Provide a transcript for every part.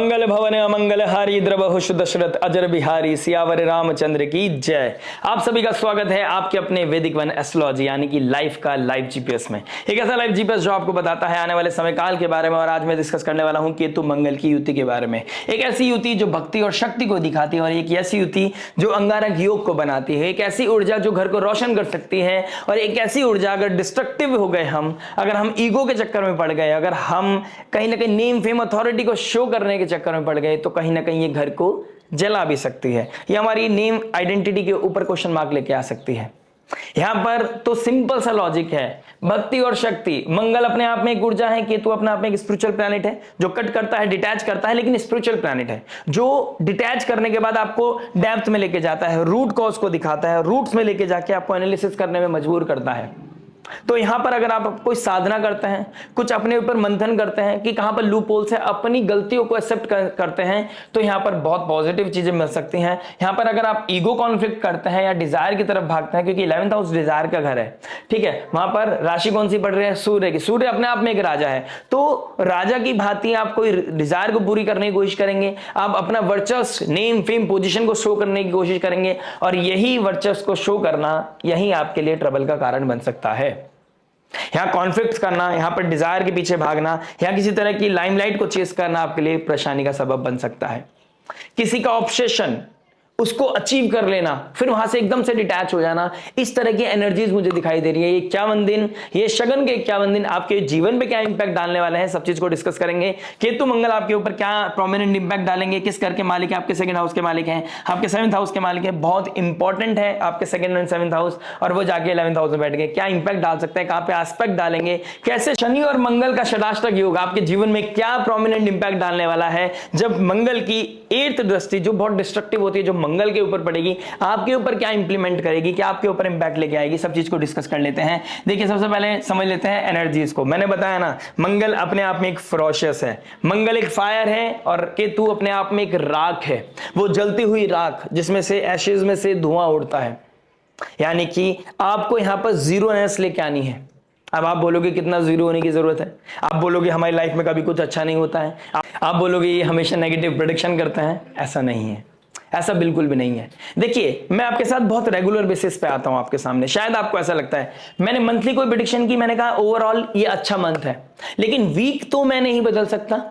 मंगल भवन अमंगल हारी द्रवहुष दशरथ अजर बिहारी सियावर रामचंद्र की जय। आप सभी का स्वागत है आपके अपने वैदिक वन एस्ट्रोलॉजी यानी कि लाइफ का लाइव जीपीएस में। एक ऐसा लाइव जीपीएस जो आपको बताता है आने वाले समय काल के बारे में। और आज मैं डिस्कस करने वाला हूं केतु मंगल की युति के बारे में। एक ऐसी युति जो भक्ति और शक्ति को दिखाती है और एक ऐसी युति जो अंगारक योग को बनाती है। एक ऐसी ऊर्जा जो घर को रोशन कर सकती है और एक ऐसी ऊर्जा अगर डिस्ट्रक्टिव हो गए हम, अगर हम ईगो के चक्कर में पड़ गए, अगर हम कहीं ना कहीं नेम फेम अथॉरिटी को शो करने चक्कर में पड़ गए तो कहीं ना कहीं ये घर को जला भी सकती है। ये हमारी नेम आइडेंटिटी के ऊपर क्वेश्चन मार्क लेके आ सकती है। यहां पर तो सिंपल सा लॉजिक है, भक्ति और शक्ति। मंगल अपने आप में एक ऊर्जा है, केतु अपने आप में एक स्पिरिचुअल प्लैनेट है जो कट करता है, डिटैच करता है, लेकिन स्पिरिचुअल प्लैनेट है जो डिटैच करने के बाद आपको डेप्थ में लेके जाता है, रूट कॉज को दिखाता है, रूट्स में लेके जाके आपको एनालिसिस करने में मजबूर करता है। तो यहां पर अगर आप कोई साधना करते हैं, कुछ अपने ऊपर मंथन करते हैं कि कहां पर लूप होल्स है, अपनी गलतियों को एक्सेप्ट करते हैं तो यहां पर बहुत पॉजिटिव चीजें मिल सकती हैं। यहां पर अगर आप ईगो कॉन्फ्लिक्ट करते हैं या डिजायर की तरफ भागते हैं, क्योंकि 11th हाउस डिजायर का घर है, ठीक है, वहां पर राशि कौन सी पड़ रही है, सूर्य की। सूर्य अपने आप में एक राजा है, तो राजा की भांति आप कोई डिजायर को पूरी करने की कोशिश करेंगे, आप अपना वर्चस्व, नेम फेम, पोजीशन को शो करने की कोशिश करेंगे और यही वर्चस्व को शो करना यही आपके लिए ट्रबल का कारण बन सकता है। यहां कॉन्फ्लिक्ट करना, यहां पर डिजायर के पीछे भागना, यहां किसी तरह की लाइमलाइट को चेस करना आपके लिए परेशानी का सबब बन सकता है। किसी का ऑब्सेशन, उसको अचीव कर लेना, फिर वहां से एकदम से डिटैच हो जाना, इस तरह की एनर्जीज मुझे दिखाई दे रही है। ये 51 दिन, ये शगन के 51 दिन आपके जीवन पे क्या इंपैक्ट डालने वाले हैं, सब चीज को डिस्कस करेंगे। केतु मंगल आपके ऊपर क्या प्रोमिनेंट इंपैक्ट डालेंगे, किस घर के मालिक है, आपके सेकंड हाउस के मालिक हैं, आपके 7th हाउस के मालिक हैं, बहुत इंपॉर्टेंट है आपके सेकंड एंड 7th हाउस, और वो जाके 11th हाउस में बैठ गए, क्या इंपैक्ट डाल सकते हैं, कहां पे एस्पेक्ट डालेंगे, कैसे शनि और मंगल का षडाष्टक योग आपके जीवन में क्या प्रोमिनेंट इंपैक्ट डालने वाला है। जब मंगल की 8th दृष्टि जो बहुत डिस्ट्रक्टिव होती है, जो मंगल के ऊपर पड़ेगी, आपके ऊपर क्या इंप्लीमेंट करेगी, क्या आपके ऊपर इंपैक्ट लेके आएगी, सब चीज को डिस्कस कर लेते हैं। देखिए सबसे पहले समझ लेते हैं एनर्जीज को। मैंने बताया ना, मंगल अपने आप में एक फरोशियस है, मंगल एक फायर है और केतु अपने आप में एक राख है, वो जलती हुई राख जिसमें से एशेज में से धुआं उड़ता है। यानी कि आपको यहां पर जीरोनेस लेके आनी है। अब आप बोलोगे कितना जीरो होने की जरूरत है, आप बोलोगे हमारी लाइफ में कभी कुछ अच्छा नहीं होता है, आप बोलोगे ये हमेशा नेगेटिव प्रेडिक्शन करते हैं। ऐसा नहीं है, ऐसा बिल्कुल भी नहीं है। देखिए मैं आपके साथ बहुत रेगुलर बेसिस पे आता हूं आपके सामने, शायद आपको ऐसा लगता है मैंने मंथली कोई प्रेडिक्शन की, मैंने कहा ओवरऑल ये अच्छा मंथ है, लेकिन वीक तो मैं नहीं बदल सकता,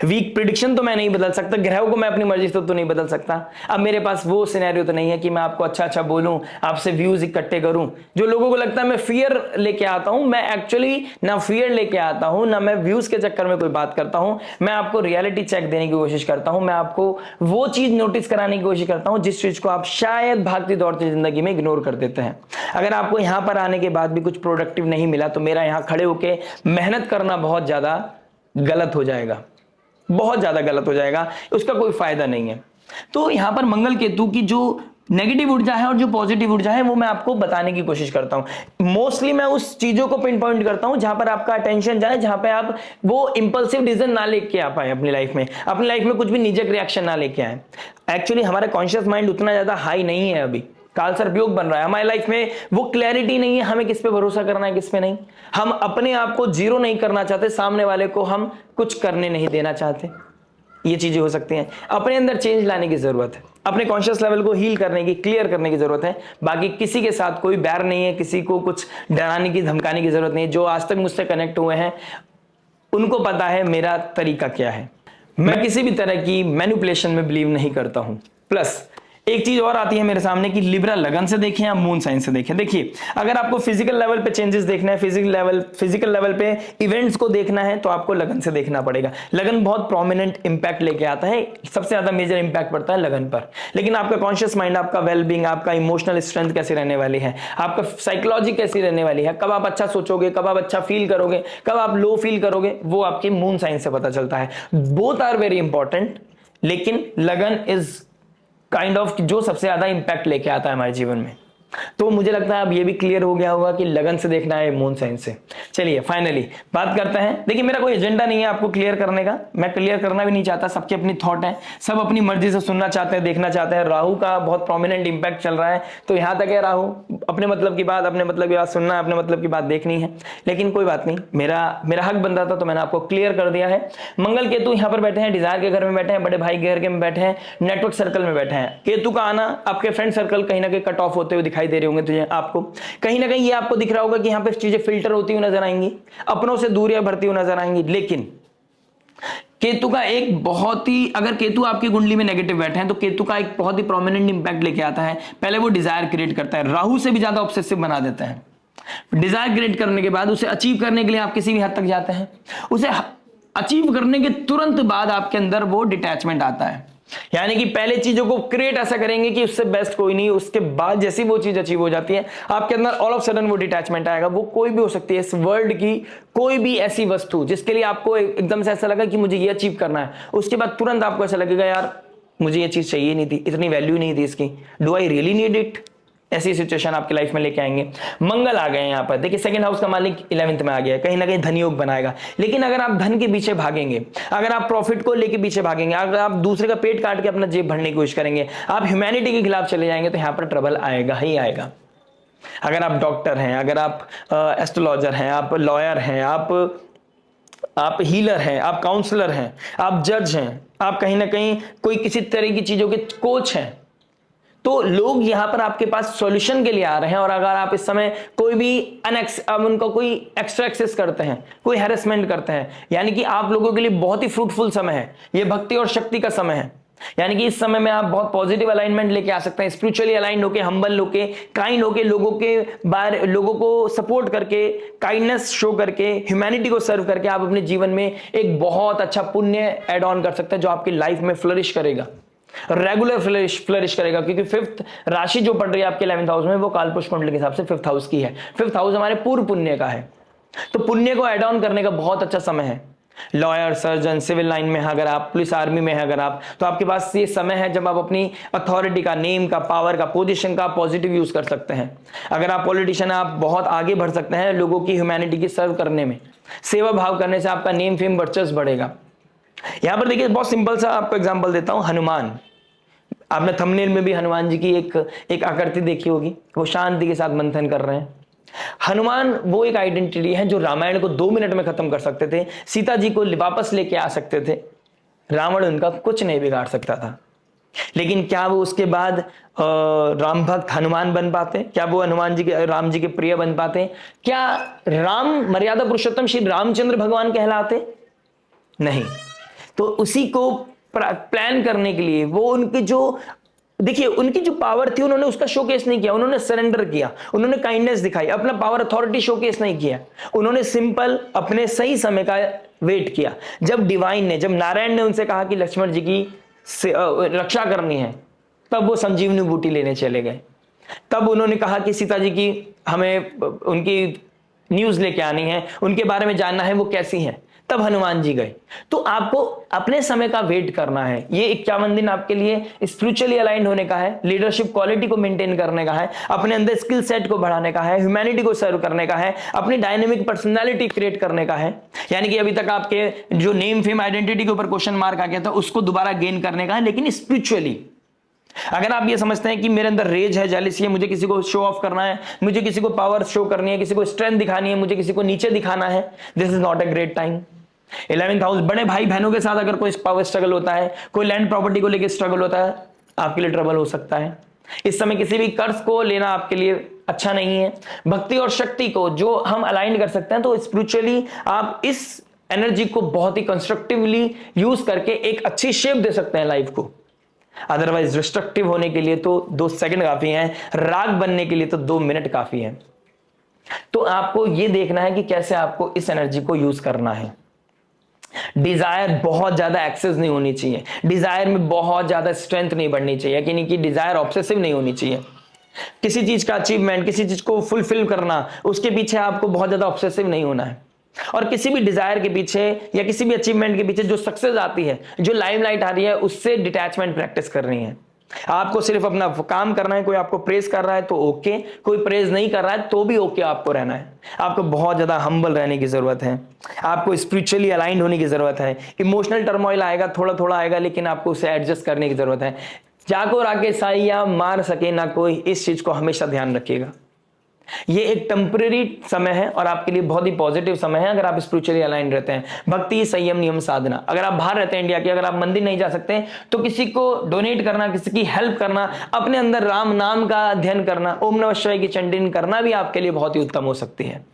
वीक प्रिडिक्शन तो मैं नहीं बदल सकता, ग्रहों को मैं अपनी मर्जी से तो नहीं बदल सकता। अब मेरे पास वो सिनेरियो तो नहीं है कि मैं आपको अच्छा अच्छा बोलूं, आपसे व्यूज इकट्ठे करूं। जो लोगों को लगता है मैं फियर लेके आता हूं, मैं एक्चुअली ना फियर लेके आता हूं, ना मैं व्यूज के चक्कर में कोई बात करता हूं। मैं आपको रियलिटी चेक देने की कोशिश करता हूं, मैं आपको वो चीज नोटिस कराने की कोशिश करता हूं जिस चीज को आप शायद भागती दौड़ती जिंदगी में इग्नोर कर देते हैं। अगर आपको यहां पर आने के बाद भी कुछ प्रोडक्टिव नहीं मिला तो मेरा यहां खड़े होकर मेहनत करना बहुत ज्यादा गलत हो जाएगा, बहुत ज्यादा गलत हो जाएगा, उसका कोई फायदा नहीं है। तो यहां पर मंगल केतु की जो नेगेटिव ऊर्जा है और जो पॉजिटिव ऊर्जा है वो मैं आपको बताने की कोशिश करता हूं। मोस्टली मैं उस चीजों को पिन पॉइंट करता हूं जहां पर आपका अटेंशन जाए, जहां पे आप वो इंपल्सिव डिसीजन ना लेके आ पाए अपनी लाइफ में कुछ भी निजक रिएक्शन ना लेके आए। एक्चुअली हमारा कॉन्शियस माइंड उतना ज्यादा हाई नहीं है, अभी काल सर्पयोग बन रहा है हमारी लाइफ में, वो क्लैरिटी नहीं है हमें किस पे भरोसा करना है किस पे नहीं। हम अपने आप को जीरो नहीं करना चाहते, सामने वाले को हम कुछ करने नहीं देना चाहते। ये चीजें हो सकती हैं, अपने अंदर चेंज लाने की जरूरत है, अपने कॉन्शियस लेवल को हील करने की, क्लियर करने की जरूरत है। बाकी किसी के साथ कोई बैर नहीं है, किसी को कुछ डराने की धमकाने की जरूरत नहीं है। जो आज तक मुझसे कनेक्ट हुए हैं उनको पता है मेरा तरीका क्या है। मैं किसी भी तरह की मैनिपुलेशन में बिलीव नहीं करता हूं। प्लस एक चीज और आती है मेरे सामने कि लिब्रा लगन से देखें या मून साइन से देखें। देखिए अगर आपको फिजिकल लेवल पे चेंजेस देखना है, फिजिकल लेवल पे इवेंट्स को देखना है तो आपको लगन से देखना पड़ेगा। लगन बहुत प्रोमिनेंट इंपैक्ट लेके आता है, सबसे ज्यादा मेजर इंपैक्ट पड़ता है लगन पर। लेकिन आपका कॉन्शियस माइंड, आपका वेलबींग, आपका इमोशनल स्ट्रेंथ कैसी रहने वाली है, आपका साइकोलॉजी कैसी रहने वाली है, कब आप अच्छा सोचोगे, कब आप अच्छा फील करोगे, कब आप लो फील करोगे, वो आपके मून साइन से पता चलता है। बोथ आर वेरी इंपॉर्टेंट, लेकिन लगन इज काइंड ऑफ जो सबसे ज्यादा इंपैक्ट लेके आता है हमारे जीवन में। तो मुझे लगता है अब ये भी क्लियर हो गया होगा कि लगन से देखना है, मून साइन से। चलिए फाइनली बात करते हैं। देखिए मेरा कोई एजेंडा नहीं है आपको क्लियर करने का, मैं क्लियर करना भी नहीं चाहता, सबकी अपनी थॉट है, सब अपनी मर्जी से सुनना चाहते हैं, देखना चाहते हैं। राहु का बहुत प्रोमिनेंट इंपैक्ट चल रहा है, तो यहां तक है राहु अपने मतलब की बात, अपने मतलब की बात सुनना है, अपने मतलब की बात देखनी है। लेकिन कोई बात नहीं, मेरा हक बनता था, तो मैंने आपको क्लियर कर दिया है। मंगल केतु यहां पर बैठे हैं, डिजायर के घर में बैठे हैं, बड़े भाई के घर में बैठे हैं, नेटवर्क सर्कल में बैठे हैं। केतु का आना आपके फ्रेंड सर्कल कहीं ना कहीं कट ऑफ होते हुए दिखाई दे रहे होंगे तुझे, आपको कहीं ना कहीं ये आपको दिख रहा होगा कि यहां पे चीजें फिल्टर होती हुई नजर आएंगी, अपनों से दूरियां बढ़ती हुई नजर आएंगी। लेकिन केतु का एक बहुत ही, अगर केतु आपकी कुंडली में नेगेटिव बैठे हैं तो केतु का एक बहुत ही प्रोमिनेंट इंपैक्ट लेके आता है। पहले वो डिजायर क्रिएट करता है, राहु से भी ज्यादा ऑब्सेसिव बना देता है। डिजायर क्रिएट करने के बाद उसे अचीव करने के लिए आप किसी भी हद तक जाते हैं, उसे अचीव करने के तुरंत बाद आपके अंदर वो डिटैचमेंट आता है। यानी कि पहले चीजों को क्रिएट ऐसा करेंगे कि उससे बेस्ट कोई नहीं, उसके बाद जैसी वो चीज अचीव हो जाती है आपके अंदर ऑल ऑफ सडन वो डिटैचमेंट आएगा। वो कोई भी हो सकती है, इस वर्ल्ड की कोई भी ऐसी वस्तु जिसके लिए आपको एकदम से ऐसा लगा कि मुझे ये अचीव करना है, उसके बाद तुरंत आपको ऐसा लगेगा यार मुझे ये चीज चाहिए नहीं थी, इतनी वैल्यू नहीं थी इसकी, do I really need it. ऐसी सिचुएशन आपकी लाइफ में लेके आएंगे। मंगल आ गए यहां पर, देखिए सेकंड हाउस का मालिक 11th में आ गया है, कहीं ना कहीं धन योग बनाएगा। लेकिन अगर आप धन के पीछे भागेंगे, अगर आप प्रॉफिट को लेके पीछे भागेंगे, अगर आप दूसरे का पेट काट के अपना जेब भरने की कोशिश करेंगे, आप ह्यूमैनिटी के खिलाफ चले जाएंगे, तो यहां पर ट्रबल आएगा ही आएगा। अगर आप डॉक्टर हैं, अगर आप एस्ट्रोलॉजर हैं, आप लॉयर हैं, आप हीलर हैं, आप काउंसलर हैं, आप जज हैं, आप कहीं ना कहीं कोई किसी तरह की चीजों के कोच हैं, तो लोग यहां पर आपके पास सॉल्यूशन के लिए आ रहे हैं। और अगर आप इस समय कोई भी उनको कोई एक्स्ट्रा एक्सेस करते हैं, कोई हैरेसमेंट करते हैं, यानी कि आप लोगों के लिए बहुत ही फ्रूटफुल समय है, ये भक्ति और शक्ति का समय है। यानी कि इस समय में आप बहुत पॉजिटिव अलाइनमेंट लेके आ सकते हैं, स्पिरिचुअली अलाइन होके, हम्बल होके, काइंड होके, लोगों को सपोर्ट करके, काइंडनेस शो करके, ह्यूमैनिटी को सर्व करके आप अपने जीवन में एक बहुत अच्छा पुण्य एड ऑन कर सकते हैं, जो आपकी लाइफ में फ्लरिश करेगा, रेगुलर फ्लरिश करेगा। क्योंकि फिफ्थ राशि जो पड़ रही है आपके 11th हाउस में, वो कालपुरुष कुंडली के हिसाब से फिफ्थ हाउस की है। फिफ्थ हाउस हमारे पूर्व पुण्य का है, तो पुण्य को एड ऑन करने का बहुत अच्छा समय है। लॉयर, सर्जन, सिविल लाइन में है अगर आप, पुलिस आर्मी में है अगर आप, तो आपके पास ये समय है जब आप अपनी अथॉरिटी का, नेम का, पावर का, पोजीशन का पॉजिटिव यूज कर सकते हैं। अगर आप पॉलिटिशियन, आप बहुत आगे बढ़ सकते हैं लोगों की ह्यूमैनिटी की सर्व करने में, सेवा भाव करने से आपका नेम, फेम, वर्चस्व बढ़ेगा। यहां पर देखिए बहुत सिंपल सा आपको एग्जांपल देता हूं। हनुमान, आपने थंबनेल में भी हनुमान जी की एक आकृति देखी होगी, वो शांति के साथ मंथन कर रहे हैं। हनुमान वो एक आइडेंटिटी है जो रामायण को 2 मिनट में खत्म कर सकते थे, सीता जी को वापस लेके आ सकते थे, रावण उनका कुछ नहीं बिगाड़ सकता था। लेकिन क्या वो उसके बाद राम भक्त हनुमान बन पाते? क्या वो हनुमान जी के, राम जी के प्रिय बन पाते? क्या राम मर्यादा पुरुषोत्तम श्री रामचंद्र भगवान कहलाते? नहीं। तो उसी को प्लान करने के लिए वो उनकी जो, देखिए उनकी जो पावर थी उन्होंने उसका शोकेस नहीं किया, उन्होंने सरेंडर किया, उन्होंने काइंडनेस दिखाई, अपना पावर अथॉरिटी शोकेस नहीं किया, उन्होंने सिंपल अपने सही समय का वेट किया। जब डिवाइन ने, जब नारायण ने उनसे कहा कि लक्ष्मण जी की रक्षा करनी है, तब वो संजीवनी बूटी लेने चले गए। तब उन्होंने कहा कि सीता जी की हमें उनकी न्यूज लेके आनी है, उनके बारे में जानना है वो कैसी है, तब हनुमान जी गए। तो आपको अपने समय का वेट करना है। ये 51 दिन आपके लिए स्पिरिचुअली अलाइंड होने का है, लीडरशिप क्वालिटी को मेंटेन करने का है, अपने अंदर स्किल सेट को बढ़ाने का है, ह्यूमैनिटी को सर्व करने का है, अपनी डायनेमिक पर्सनालिटी क्रिएट करने का है। यानी कि अभी तक आपके जो नेम, फेम, आइडेंटिटी के ऊपर क्वेश्चन मार्क आ गया था, उसको दोबारा गेन करने का है, लेकिन स्पिरिचुअली। अगर आप ये समझते हैं कि मेरे अंदर रेज है, जेलसी है, मुझे किसी को शो ऑफ करना है, मुझे किसी को पावर शो करनी है, किसी को स्ट्रेंथ दिखानी है, मुझे किसी को नीचे दिखाना है, this is not a great time. 11th house, बड़े भाई बहनों के साथ अगर कोई पावर स्ट्रगल होता है, कोई लैंड प्रॉपर्टी को लेकर स्ट्रगल होता है, आपके लिए ट्रबल हो सकता है। इस समय किसी भी कर्ज को लेना आपके लिए अच्छा नहीं है। भक्ति और शक्ति को जो हम अलाइन कर सकते हैं, तो स्पिरिचुअली आप इस एनर्जी को बहुत ही कंस्ट्रक्टिवली यूज करके एक अच्छी शेप दे सकते हैं लाइफ को। अदरवाइज डिस्ट्रक्टिव होने के लिए तो 2 सेकंड काफी हैं, राग बनने के लिए तो 2 मिनट काफी है। तो आपको यह देखना है कि कैसे आपको इस एनर्जी को यूज करना है। डिजायर बहुत ज्यादा एक्सेस नहीं होनी चाहिए, डिजायर में बहुत ज्यादा स्ट्रेंथ नहीं बढ़नी चाहिए, यानी कि डिजायर ऑब्सेसिव नहीं होनी चाहिए। किसी चीज का अचीवमेंट, किसी चीज को फुलफिल करना, उसके पीछे आपको बहुत ज्यादा ऑब्सेसिव नहीं होना है। और किसी भी डिजायर के पीछे या किसी भी अचीवमेंट के पीछे जो सक्सेस आती है, जो लाइमलाइट आ रही है, उससे डिटैचमेंट प्रैक्टिस करनी है। आपको सिर्फ अपना काम करना है। कोई आपको प्रेज कर रहा है तो ओके, कोई प्रेज नहीं कर रहा है तो भी ओके, आपको रहना है। आपको बहुत ज्यादा हम्बल रहने की जरूरत है, आपको स्पिरिचुअली अलाइंड होने की जरूरत है। इमोशनल टर्मोइल आएगा, थोड़ा थोड़ा आएगा, लेकिन आपको उसे एडजस्ट करने की जरूरत है। जाको राके साइया मार सके ना कोई, इस चीज को हमेशा ध्यान रखिएगा। ये एक टेम्परेरी समय है और आपके लिए बहुत ही पॉजिटिव समय है अगर आप स्पिरिचुअली अलाइन रहते हैं। भक्ति, संयम, नियम, साधना। अगर आप बाहर रहते हैं इंडिया के, अगर आप मंदिर नहीं जा सकते तो किसी को डोनेट करना, किसी की हेल्प करना, अपने अंदर राम नाम का अध्ययन करना, ओम नमः शिवाय की चंडीन करना भी आपके लिए बहुत ही उत्तम हो सकती है।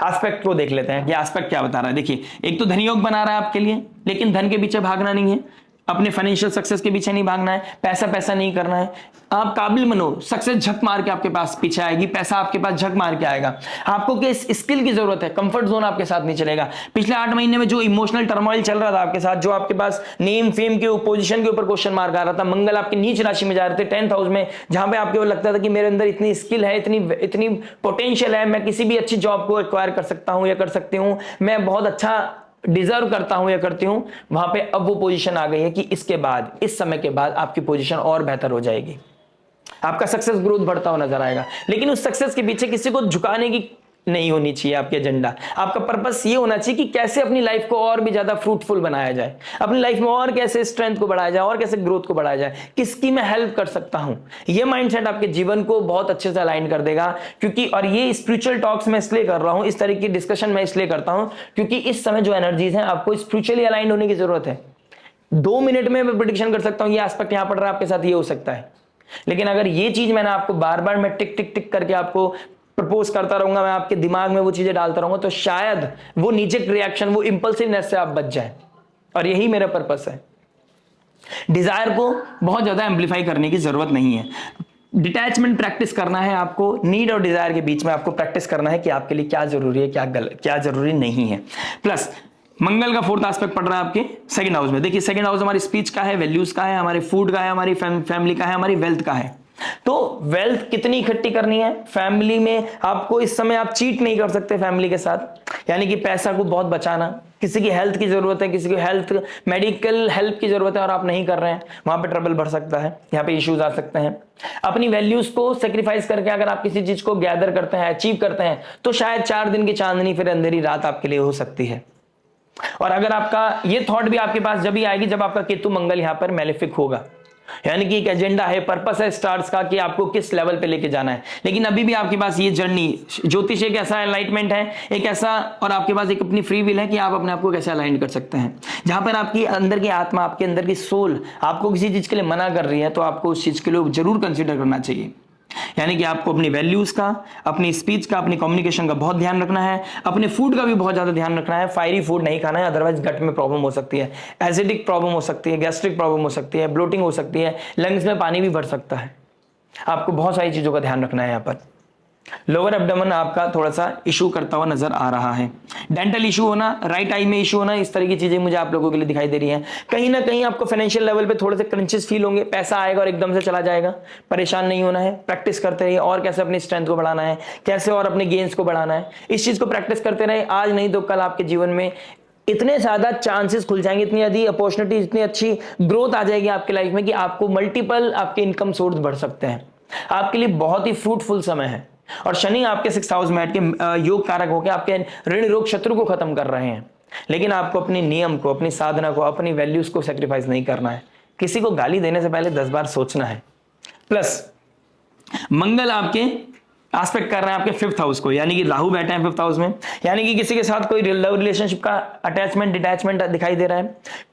एस्पेक्ट को देख लेते हैं कि एस्पेक्ट क्या बता रहा है। देखिए, एक तो धन योग बना रहा है आपके लिए, लेकिन धन के पीछे भागना नहीं है, अपने फाइनेंशियल सक्सेस के पीछे नहीं भागना है, पैसा पैसा नहीं करना है। आप काबिल बनो, सक्सेस झक मार के आपके पास पीछे आएगी, पैसा आपके पास झक मार के आएगा। आपको किस स्किल की जरूरत है, कंफर्ट जोन आपके साथ नहीं चलेगा। पिछले 8 महीने में जो इमोशनल टर्मोइल चल रहा था आपके साथ, जो आपके पास नेम फेम के पोजीशन के ऊपर क्वेश्चन मार्क आ रहा था, मंगल आपकी नीच राशि में जा रहे थे 10th हाउस में, जहां पे आपको लगता था कि मेरे अंदर इतनी स्किल है, इतनी पोटेंशियल है, मैं किसी भी अच्छी जॉब को एक्वायर कर सकता हूं या कर सकती हूं, मैं बहुत अच्छा डिजर्व करता हूं या करती हूं, वहां पे अब वो पोजीशन आ गई है कि इसके बाद, इस समय के बाद आपकी पोजीशन और बेहतर हो जाएगी, आपका सक्सेस ग्रोथ बढ़ता हुआ नजर आएगा। लेकिन उस सक्सेस के पीछे किसी को झुकाने की नहीं होनी चाहिए आपकी एजेंडा। आपका पर्पस ये होना चाहिए कि कैसे अपनी लाइफ को और भी ज्यादा फ्रूटफुल बनाया जाए, अपनी लाइफ में और कैसे स्ट्रेंथ को बढ़ाया जाए, और कैसे ग्रोथ को बढ़ाया जाए, किसकी मैं हेल्प कर सकता हूं। ये माइंडसेट आपके जीवन को बहुत अच्छे से अलाइन कर देगा। क्योंकि, और ये स्पिरिचुअल टॉक्स मैं इसलिए कर रहा हूं, इस तरह की डिस्कशन मैं इसलिए करता हूं, क्योंकि इस समय जो एनर्जीज हैं, आपको स्पिरिचुअली अलाइन होने की जरूरत है। 2 मिनट में मैं प्रेडिक्शन कर सकता हूं ये एस्पेक्ट यहां पड़ रहा है आपके साथ, ये हो सकता है। लेकिन अगर ये चीज मैंने आपको बार बार मैं टिक टिक टिक करके आपको प्रपोज करता रहूंगा, मैं आपके दिमाग में वो चीजें डालता रहूंगा, तो शायद वो नीचे रिएक्शन, वो इंपल्सिवनेस से आप बच जाए। और यही मेरा पर्पस है। डिजायर को बहुत ज्यादा एम्पलीफाई करने की जरूरत नहीं है। डिटैचमेंट प्रैक्टिस करना है आपको, नीड और डिजायर के बीच में आपको प्रैक्टिस करना है कि आपके लिए क्या जरूरी है, क्या जरूरी नहीं है। प्लस मंगल का 4th एस्पेक्ट पड़ रहा है आपके 2nd हाउस में। देखिए, 2nd हाउस हमारी स्पीच का है, वैल्यूज का है, हमारे फूड का है, हमारी फैमिली का है, हमारी वेल्थ का है। तो वेल्थ कितनी इकट्ठी करनी है फैमिली में, आपको इस समय आप चीट नहीं कर सकते फैमिली के साथ, यानी कि पैसा को बहुत बचाना। किसी की हेल्थ की जरूरत है, किसी को हेल्थ मेडिकल हेल्प की जरूरत है और आप नहीं कर रहे हैं, वहां पे ट्रबल बढ़ सकता है, यहाँ पे इश्यूज आ सकते हैं। अपनी वैल्यूज को सेक्रीफाइस करके अगर आप किसी चीज को गैदर करते हैं, अचीव करते हैं, तो शायद 4 दिन की चांदनी फिर अंधेरी रात आपके लिए हो सकती है। और अगर आपका ये थॉट भी आपके पास जब भी आएगी जब आपका केतु मंगल यहां पर मैलेफिक होगा, यानी कि एक एजेंडा है, पर्पस है स्टार्स का कि आपको किस लेवल पे लेके जाना है। लेकिन अभी भी आपके पास ये जर्नी, ज्योतिष एक ऐसा एनलाइटमेंट है, एक ऐसा, और आपके पास एक अपनी फ्री विल है कि आप अपने आप को कैसे अलाइन कर सकते हैं। जहां पर आपकी अंदर की आत्मा, आपके अंदर की सोल आपको किसी चीज के लिए मना कर रही है, तो आपको उस चीज के लिए जरूर कंसिडर करना चाहिए। यानी कि आपको अपनी वैल्यूज का, अपनी स्पीच का, अपनी कम्युनिकेशन का बहुत ध्यान रखना है। अपने फूड का भी बहुत ज्यादा ध्यान रखना है। फायरी फूड नहीं खाना है, अदरवाइज गट में प्रॉब्लम हो सकती है, एसिडिक प्रॉब्लम हो सकती है, गैस्ट्रिक प्रॉब्लम हो सकती है, ब्लोटिंग हो सकती है, लंग्स में पानी भी भर सकता है। आपको बहुत सारी चीजों का ध्यान रखना है। यहाँ पर लोअर एब्डोमेन आपका थोड़ा सा इशू करता हुआ नजर आ रहा है। डेंटल इशू होना, राइट आई में इशू होना, इस तरह की चीजें मुझे आप लोगों के लिए दिखाई दे रही हैं। कहीं ना कहीं आपको फाइनेंशियल लेवल पे थोड़े से क्रंचेस फील होंगे, पैसा आएगा और एकदम से चला जाएगा। परेशान नहीं होना है, प्रैक्टिस करते रहिए और कैसे अपनी स्ट्रेंथ को बढ़ाना है, कैसे और अपने गेन्स को बढ़ाना है, इस चीज को प्रैक्टिस करते रहे। आज नहीं तो कल आपके जीवन में इतने ज्यादा चांसेस खुल जाएंगे, इतनी अधिक अपॉर्चुनिटी, इतनी अच्छी ग्रोथ आ जाएगी आपके लाइफ में कि आपको मल्टीपल आपके इनकम सोर्स बढ़ सकते हैं। आपके लिए बहुत ही फ्रूटफुल समय है। और शनि आपके 6th हाउस में के योग कारक होकर आपके ऋण रोग शत्रु को खत्म कर रहे हैं। लेकिन आपको अपनी नियम को, अपनी साधना को, अपनी वैल्यूज को सेक्रीफाइस नहीं करना है। किसी को गाली देने से पहले 10 बार सोचना है। प्लस मंगल आपके एस्पेक्ट कर रहे हैं आपके 5th हाउस को, यानी कि राहु बैठे हैं 5th हाउस में, यानी कि किसी के साथ कोई लव रिलेशनशिप का अटैचमेंट, डिटैचमेंट दिखाई दे रहा है।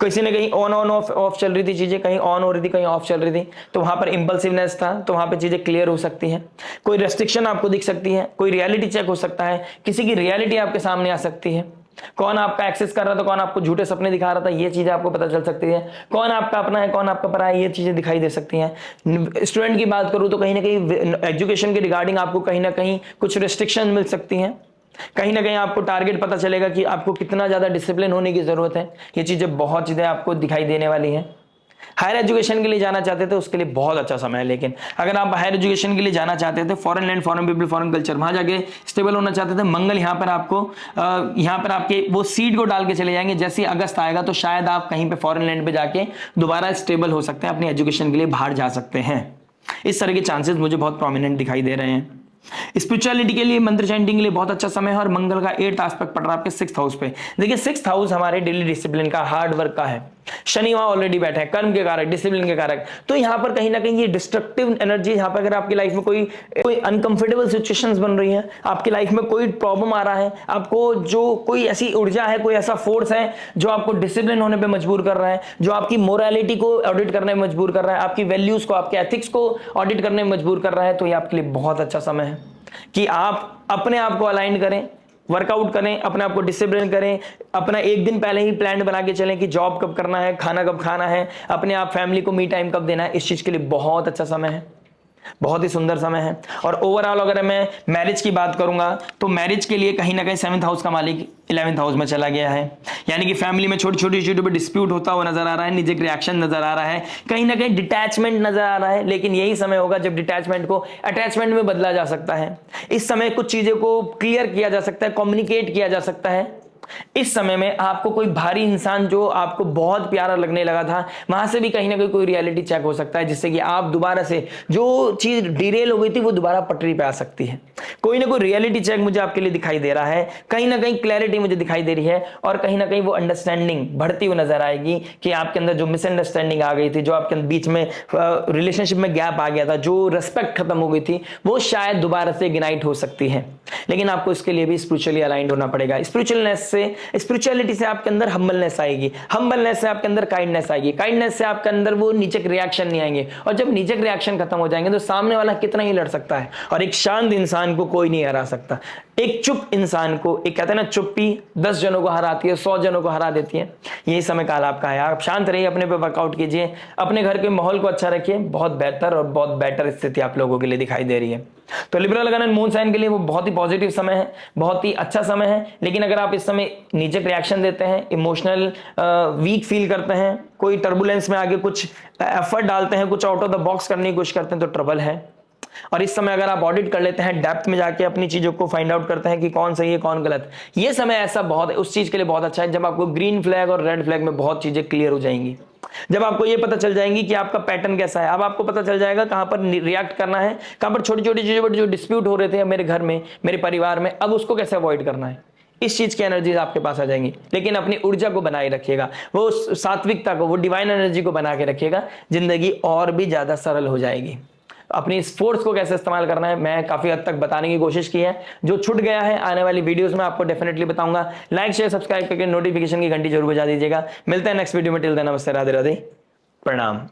किसी ने कहीं ऑन ऑन ऑफ ऑफ चल रही थी चीजें, कहीं ऑन हो रही थी, कहीं ऑफ चल रही थी, तो वहां पर इंपल्सिवनेस था, तो वहां पर चीजें क्लियर हो सकती हैं। कोई रेस्ट्रिक्शन आपको दिख सकती है, कोई रियलिटी चेक हो सकता है, किसी की रियलिटी आपके सामने आ सकती है। कौन आपका एक्सेस कर रहा था, कौन आपको झूठे सपने दिखा रहा था, ये चीजें आपको पता चल सकती है। कौन आपका अपना है, कौन आपका पराया है, ये चीजें दिखाई दे सकती हैं। स्टूडेंट की बात करूं तो कहीं ना कहीं एजुकेशन के रिगार्डिंग आपको कहीं ना कहीं कुछ रिस्ट्रिक्शन मिल सकती हैं। कहीं ना कहीं आपको टारगेट पता चलेगा कि आपको कितना ज्यादा डिसिप्लिन होने की जरूरत है। ये चीजें बहुत चीजें आपको दिखाई देने वाली हैं। हायर एजुकेशन के लिए जाना चाहते थे उसके लिए बहुत अच्छा समय है। लेकिन अगर आप हायर एजुकेशन के लिए जाना चाहते थे, foreign land, foreign people, foreign culture, वहां जाके स्टेबल होना चाहते थे, मंगल यहाँ पर आपको यहाँ पर आपके वो सीड को डाल के चले जाएंगे। जैसे ही अगस्त आएगा तो शायद आप कहीं पे फॉरेन लैंड पे जाके दोबारा स्टेबल हो सकते हैं, अपनी एजुकेशन के लिए बाहर जा सकते हैं। इस तरह के चांसेस मुझे बहुत प्रोमिनेंट दिखाई दे रहे हैं। स्पिरिचुअलिटी के लिए, मंत्र चैंटिंग के लिए बहुत अच्छा समय है। और मंगल का 8th एस्पेक्ट पड़ रहा है आपके 6th हाउस पे। देखिए 6th हाउस हमारे डेली डिसिप्लिन का, हार्ड वर्क का है। शनि वहां ऑलरेडी बैठे हैं, कर्म के कारक, डिसिप्लिन के कारक। तो यहां पर कहीं ना कहीं ये डिस्ट्रक्टिव एनर्जी, यहां पर अगर आपकी लाइफ में कोई अनकंफर्टेबल सिचुएशंस बन रही है, आपकी लाइफ में कोई प्रॉब्लम आ रहा है, आपको जो कोई ऐसी ऊर्जा है, कोई ऐसा फोर्स है जो आपको डिसिप्लिन होने पे मजबूर कर रहा है, जो आपकी मोरालिटी को ऑडिट करने में मजबूर कर रहा है, आपकी वैल्यूज को, आपके एथिक्स को ऑडिट करने में मजबूर कर रहा है, तो ये आपके लिए बहुत अच्छा समय है कि आप अपने आप को अलाइन करें, वर्कआउट करें, अपने आप को डिसिप्लिन करें, अपना एक दिन पहले ही प्लान बना के चलें कि जॉब कब करना है, खाना कब खाना है, अपने आप फैमिली को मी टाइम कब देना है। इस चीज के लिए बहुत अच्छा समय है, बहुत ही सुंदर समय है। और ओवरऑल अगर मैं मैरिज की बात करूंगा तो मैरिज के लिए कहीं ना कहीं 7th हाउस का मालिक 11th हाउस में चला गया है, यानी कि फैमिली में छोटी छोटी चीजों पे डिस्प्यूट होता हुआ नजर आ रहा है, निजी रिएक्शन नजर आ रहा है, कहीं ना कहीं डिटैचमेंट नजर आ रहा है। लेकिन यही समय होगा जब डिटैचमेंट को अटैचमेंट में बदला जा सकता है। इस समय कुछ चीजों को क्लियर किया जा सकता है, कम्युनिकेट किया जा सकता है। इस समय में आपको कोई भारी इंसान जो आपको बहुत प्यारा लगने लगा था, वहां से भी कहीं ना कहीं कोई रियलिटी चेक हो सकता है, जिससे कि आप दोबारा से जो चीज डिरेल हो गई थी वो दोबारा पटरी पे आ सकती है। कोई ना कोई रियलिटी चेक मुझे आपके लिए दिखाई दे रहा है, कहीं ना कहीं क्लैरिटी मुझे दिखाई दे रही है, और कहीं ना कहीं वो अंडरस्टैंडिंग बढ़ती हुई नजर आएगी कि आपके अंदर जो मिसअंडरस्टैंडिंग आ गई थी, जो आपके बीच में रिलेशनशिप में गैप आ गया था, जो रिस्पेक्ट खत्म हो गई थी, वो शायद दोबारा से इग्नाइट हो सकती है। लेकिन आपको इसके लिए भी स्पिरिचुअली अलाइंड होना पड़ेगा। स्पिरिचुअलिटी से आपके अंदर हम्बलनेस आएगी, हम्बलनेस से आपके अंदर काइंडनेस आएगी, काइंडनेस से आपके अंदर वो नीचक रिएक्शन नहीं आएंगे। और जब नीचक रिएक्शन खत्म हो जाएंगे तो सामने वाला कितना ही लड़ सकता है, और एक शांत इंसान को कोई नहीं हरा सकता। एक चुप इंसान को, एक कहते हैं ना चुप्पी 10 जनों को हराती है, 100 जनों को हरा देती है। यही समय काल आपका है। आप शांत रहिए, अपने पे वर्कआउट कीजिए, अपने घर के माहौल को अच्छा रखिए। बहुत बेहतर और बहुत बेटर स्थिति आप लोगों के लिए दिखाई दे रही है। तो लिब्रा लगन एंड मून साइन के लिए वो बहुत ही पॉजिटिव समय है, बहुत ही अच्छा समय है। लेकिन अगर आप इस समय नीचे रिएक्शन देते हैं, इमोशनल वीक फील करते हैं, कोई टर्बुलेंस में आगे कुछ एफर्ट डालते हैं, कुछ आउट ऑफ द बॉक्स करने की कोशिश करते हैं, तो ट्रबल है। और इस समय अगर आप ऑडिट कर लेते हैं, डेप्थ में जाके अपनी चीजों को फाइंड आउट करते हैं कि कौन सही है कौन गलत, ये समय ऐसा बहुत है, उस चीज के लिए बहुत अच्छा है जब आपको ग्रीन फ्लैग और रेड फ्लैग में बहुत चीजें क्लियर हो जाएंगी। जब आपको ये पता चल जाएंगी कि आपका पैटर्न कैसा है, अब आपको पता चल जाएगा कहां पर रिएक्ट करना है, कहां पर छोटी छोटी चीजों पर जो डिस्प्यूट हो रहे थे मेरे घर में, मेरे परिवार में, अब उसको कैसे अवॉइड करना है। इस चीज की एनर्जीज आपके पास आ जाएंगी। लेकिन अपनी ऊर्जा को बनाए रखिएगा, वो सात्विकता को, वो डिवाइन एनर्जी को बना के रखिएगा, जिंदगी और भी ज्यादा सरल हो जाएगी। अपनी इस फोर्स को कैसे इस्तेमाल करना है मैं काफी हद तक बताने की कोशिश की है। जो छूट गया है आने वाली वीडियोस में आपको डेफिनेटली बताऊंगा। लाइक शेयर सब्सक्राइब करके नोटिफिकेशन की घंटी जरूर बजा दीजिएगा। मिलते हैं नेक्स्ट वीडियो में। टिल देन नमस्ते, राधे राधे, प्रणाम।